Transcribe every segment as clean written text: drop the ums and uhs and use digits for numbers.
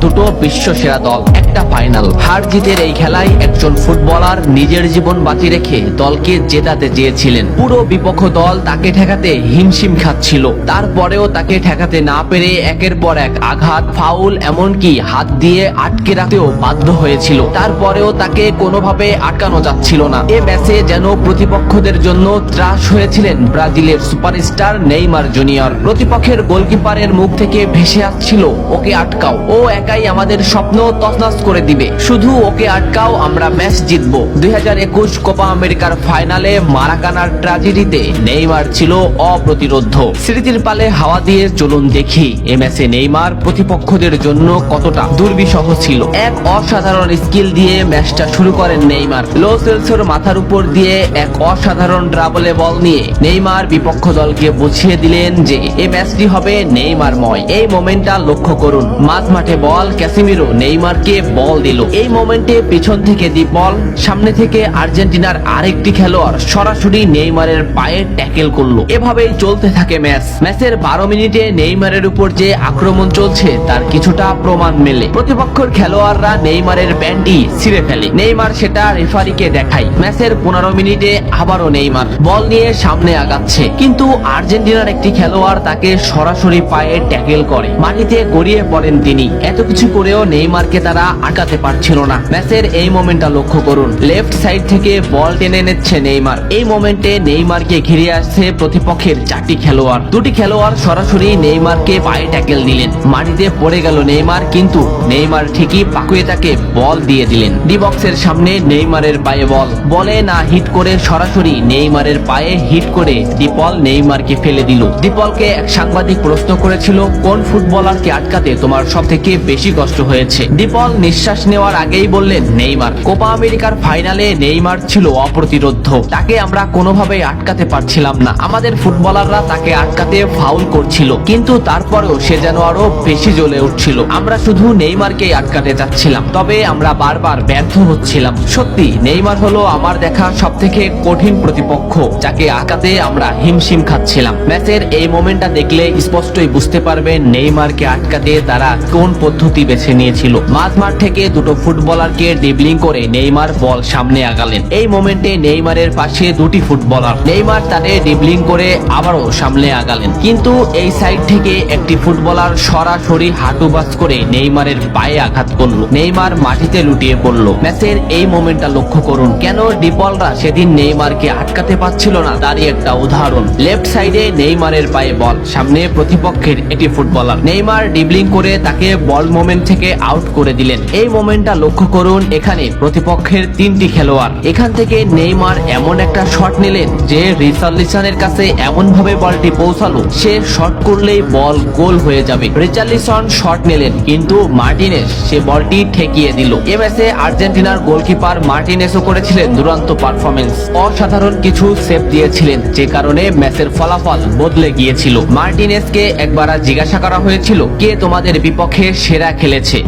ছোট বিশ্ব সেরা দল, একটা ফাইনাল। হার জিতের এই খেলায় একজন ফুটবলার নিজের জীবন বাঁচিয়ে রেখে দলকে জেতাতে চেয়েছিলেন। পুরো বিপক্ষ দল তাকে ঠেকাতে হিমশিম খাচ্ছিল, তারপরেও তাকে ঠেকাতে না পেরে একের পর এক আঘাত, ফাউল, এমনকি হাত দিয়ে আটকে রাখতেও বাধ্য হয়েছিল। তারপরেও তাকে কোনোভাবে আটকানো যাচ্ছিল না। এ ম্যাচে যেন প্রতিপক্ষদের জন্য ত্রাস হয়েছিলেন ব্রাজিলের সুপারস্টার নেইমার জুনিয়র। প্রতিপক্ষের গোলকিপারের মুখ থেকে ভেসে আসছিল, ওকে আটকাও, ও একাই আমাদের স্বপ্ন তছনছ করে দিবে, শুধু ওকে আটকাও, আমরা ম্যাচ জিতবো। 2021 কোপা আমেরিকার ফাইনালে মারাকানার ট্র্যাজেডিতে নেইমার ছিল অপ্রতিরোধ্য। স্মৃতির পালে হাওয়া দিয়ে চলুন দেখি এ ম্যাচে নেইমার প্রতিপক্ষদের জন্য কতটা দুর্বিষহ ছিল। এক অসাধারণ স্কিল দিয়ে ম্যাচটা শুরু করেন নেইমার। লো সেলসোর মাথার উপর দিয়ে এক অসাধারণ ড্রাবলে বল নিয়ে নেইমার বিপক্ষ দলকে বুঝিয়ে দিলেন যে এই ম্যাচটি হবে নেইমারময়। এই মোমেন্টটা লক্ষ্য করুন, মাঝ মাঠে বল, ক্যাসিমিরো নেইমারকে বল দিল। এই মোমেন্টে পিছন থেকে দি বল, সামনে থেকে আর্জেন্টিনার আরেকটি খেলোয়াড় সরাসরি নেইমারের পায়ে ট্যাকেল করলো। এভাবেই চলতে থাকে ম্যাচ। ম্যাচের 12 মিনিটে নেইমারের উপর যে আক্রমণ চলছে তার কিছুটা প্রমাণ মেলে। প্রতিপক্ষের খেলোয়াড়রা নেইমারের প্যান্টি ছিঁড়ে ফেলে, নেইমার সেটা রেফারিকে দেখায়। ম্যাচের 15 মিনিটে আবারও নেইমার বল নিয়ে সামনে আগাচ্ছে, কিন্তু আর্জেন্টিনার একটি খেলোয়াড় তাকে সরাসরি পায়ে ট্যাকেল করে, মাটিতে গড়িয়ে পড়েন তিনি। এত কিছু করেও নেইমারকে তারা আটকাতে পারছিল না। ম্যাচের এই মোমেন্টটা লক্ষ্য করুন, লেফট সাইড থেকে বল টেনে নিচ্ছে নেইমার। এই মোমেন্টে নেইমারকে ঘিরে আসছে প্রতিপক্ষের 4টি খেলোয়াড়। 2টি খেলোয়াড় সরাসরি নেইমারকে পায়ে ট্যাকেল দিলেন, মাটিতে পড়ে গেল নেইমার, কিন্তু নেইমার ঠিকই পাকুয়েতাকে বল দিয়ে দিলেন। ডি বক্সের সামনে নেইমারের পায়ে বল, বলে না হিট করে সরাসরি নেইমারের পায়ে হিট করে ডিপল নেইমারকে ফেলে দিল। ডিপলকে এক সাংবাদিক প্রশ্ন করেছিল, কোন ফুটবলারকে আটকাতে তোমার সবথেকে বেশি কষ্ট হয়েছে? ডিপল নিঃশ্বাস নেওয়ার আগেই বললেন নেইমার। কোপা আমেরিকার ফাইনালে নেইমার ছিল অপ্রতিরোধ্য, তাকে আমরা কোনোভাবেই আটকাতে পারছিলাম না। আমাদের ফুটবলাররা তাকে আটকাতে ফাউল করছিল, কিন্তু তারপরেও সে যেন আরো বেশি জ্বলে উঠছিল। আমরা শুধু নেইমারকেই আটকাতে চাচ্ছিলাম, তবে আমরা বারবার ব্যর্থ হচ্ছিলাম। সত্যি নেইমার হলো আমার দেখা সবথেকে কঠিন প্রতিপক্ষ, যাকে আটকাতে আমরা হিমশিম খাচ্ছিলাম। ম্যাচের এই মোমেন্টটা দেখলে স্পষ্টই বুঝতে পারবেন নেইমারকে আটকাতে তারা কোন পদ্ধতি বেছে নিয়েছিল। মাঝ মাঠ থেকে দুটো ফুটবলারকে ড্রিবলিং করে নেইমার বল সামনে আগালেন। এই মোমেন্টে নেইমারের পাশে 2টি ফুটবলার, নেইমার তাদের ড্রিবলিং করে আবারও সামনে আগালেন, কিন্তু এই সাইড থেকে একটি ফুটবলার সরাসরি হাঁটু বাস করে নেইমারের পায়ে আঘাত করলো। নেইমার মাটিতে লুটিয়ে পড়লো। ম্যাচের এই মোমেন্টটা লক্ষ্য করুন, কেন ডিপলরা সেদিন নেইমারকে আটকাতে পারছিল না তারই একটা উদাহরণ। লেফট সাইডে নেইমারের পায়ে বল, সামনে প্রতিপক্ষের একটি ফুটবলার, নেইমার ড্রিবলিং করে তাকে বল মোমেন্ট থেকে আউট করে দিলেন। এই মোমেন্টটা লক্ষ্য করুন, এখানে প্রতিপক্ষের 3টি খেলোয়াড়। এখান থেকে নেইমার এমন একটা শট নিলেন যে রিচার্লিসনের কাছে এমন ভাবে বলটি পৌঁছালো, সে শট করলেই বল গোল হয়ে যাবে। রিচার্লিসন শট নিলেন, কিন্তু মার্টিনেস সে বলটি ঠেকিয়ে দিল। এ ম্যাচে আর্জেন্টিনার গোলকিপার মার্টিনেসও করেছিলেন দুরন্ত পারফরমেন্স, অসাধারণ কিছু সেভ দিয়েছিলেন, যে কারণে ম্যাচের ফলাফল বদলে গিয়েছিল। মার্টিনেসকে একবার জিজ্ঞাসা করা হয়েছিল, কে তোমাদের বিপক্ষে সেরা খেলেছে?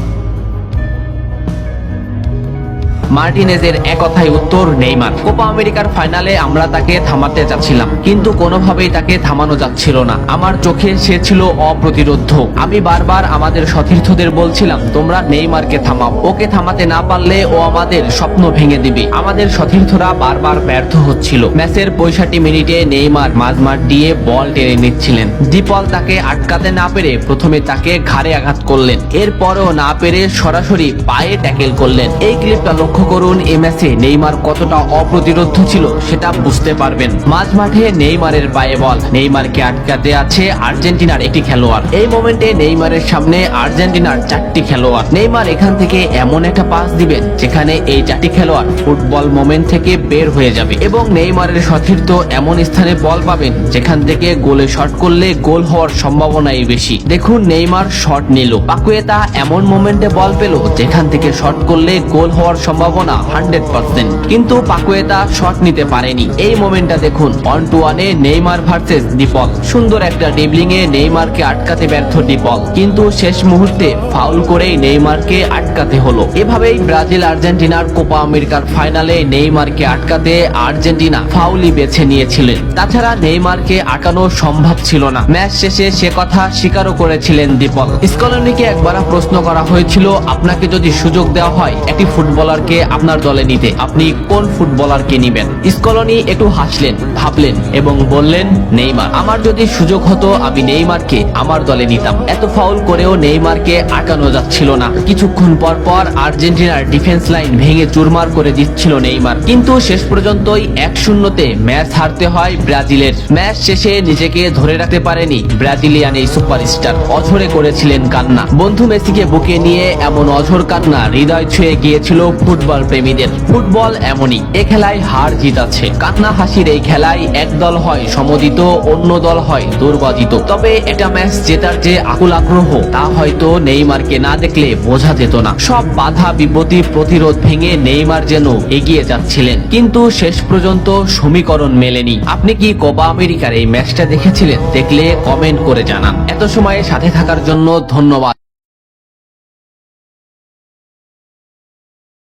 মার্টিনেজের এক কথায় উত্তর নেইমার। কোপা আমেরিকার ফাইনালে আমরা তাকে থামাতে যাচ্ছিলাম, কিন্তু কোনোভাবেই তাকে থামানো যাচ্ছিল না। আমার চোখে সে ছিল অপ্রতিরোধ্য। আমি বারবার আমাদের সতীর্থদের বলছিলাম, তোমরা নেইমারকে থামাও, ওকে থামাতে না পারলে ও আমাদের স্বপ্ন ভেঙে দিবে। আমাদের সতীর্থরা বারবার ব্যর্থ হচ্ছিল। ম্যাচের 65 মিনিটে নেইমার মাঝমাঠ দিয়ে বল টেনে নিচ্ছিলেন। ডিপল তাকে আটকাতে না পেরে প্রথমে তাকে ঘাড়ে আঘাত করলেন, এরপরেও না পেরে সরাসরি পায়ে ট্যাকেল করলেন। এই ক্লিপটা লক্ষ্য করুন, এই ম্যাচে নেইমার কতটা অপ্রতিরোধ্য ছিল সেটা বুঝতে পারবেন। মাঝ মাঠে নেইমারের পায়ে বল, নেইমারকে আটকাতে আছে আর্জেন্টিনার একটি খেলোয়াড়। এই মোমেন্টে নেইমারের সামনে আর্জেন্টিনার 4টি খেলোয়াড়। নেইমার এখান থেকে এমন একটা পাস দিবেন যেখানে এই 4টি খেলোয়াড় ফুটবল মোমেন্ট থেকে বের হয়ে যাবে, এবং নেইমারের সতীর্থ এমন স্থানে বল পাবেন যেখান থেকে গোলে শট করলে গোল হওয়ার সম্ভাবনাই বেশি। দেখুন নেইমার শট নিল, পাকুয়েতা এমন মোমেন্টে বল পেল যেখান থেকে শট করলে গোল হওয়ার সম্ভাবনা সম্ভাবনা 100%, কিন্তু পাকুয়েতা শট নিতে পারেনি। এই মোমেন্টটা দেখুন, 1-1-এ নেইমার ভার্সেস ডিপল। সুন্দর একটা ড্রিবলিং এ নেইমারকে আটকাতে ব্যর্থ ডিপল, কিন্তু শেষ মুহূর্তে ফাউল করেই নেইমারকে আটকাতে হলো। এভাবেই ব্রাজিল আর্জেন্টিনার কোপা আমেরিকার ফাইনালে নেইমারকে আটকাতে আর্জেন্টিনা ফাউলই বেছে নিয়েছিলেন। তাছাড়া নেইমারকে আটকানো সম্ভব ছিল না। ম্যাচ শেষে সে কথা স্বীকারও করেছিলেন ডিপল। স্কলনিকে একবার প্রশ্ন করা হয়েছিল, আপনাকে যদি সুযোগ দেওয়া হয় একটি ফুটবলারকে আপনার দলে নিতে, আপনি কোন ফুটবলারকে নিবেন? স্কলনি একটু হাসলেন, ভাবলেন এবং বললেন, নেইমার। আমার যদি সুযোগ হতো আমি নেইমারকে আমার দলে নিতাম। এত ফাউল করেও নেইমারকে আটকানো যাচ্ছিল না। কিছুক্ষণ পর পর আর্জেন্টিনার ডিফেন্স লাইন ভেঙে চুরমার করে দিচ্ছিল নেইমার, কিন্তু শেষ পর্যন্তই 1-0-তে ম্যাচ হারতে হয় ব্রাজিলের। ম্যাচ শেষে নিজেকে ধরে রাখতে পারেনি ব্রাজিলিয়ান এই সুপারস্টার, অঝরে করেছিলেন কান্না। বন্ধু মেসিকে বুকে নিয়ে এমন অঝর কান্না হৃদয় ছুঁয়ে গিয়েছিল ফুটবল প্রেমীদের। ফুটবল এমনই, এ খেলায় হার জিত আছে। কান্না হাসির এই খেলায় এক দল হয় সমদিত, অন্য দল হয় দুর্বাজিত। তবে এটা ম্যাচ জেতার যে আকুল আগ্রহ, তা হয়তো নেইমারকে না দেখলে বোঝা যেত না। সব বাধা বিপত্তি প্রতিরোধ ভেঙে নেইমার যেন এগিয়ে যাচ্ছিলেন, কিন্তু শেষ পর্যন্ত সমীকরণ মেলেনি। আপনি কি কোপা আমেরিকার এই ম্যাচটা দেখেছিলেন? দেখলে কমেন্ট করে জানান। এত সময় সাথে থাকার জন্য ধন্যবাদ।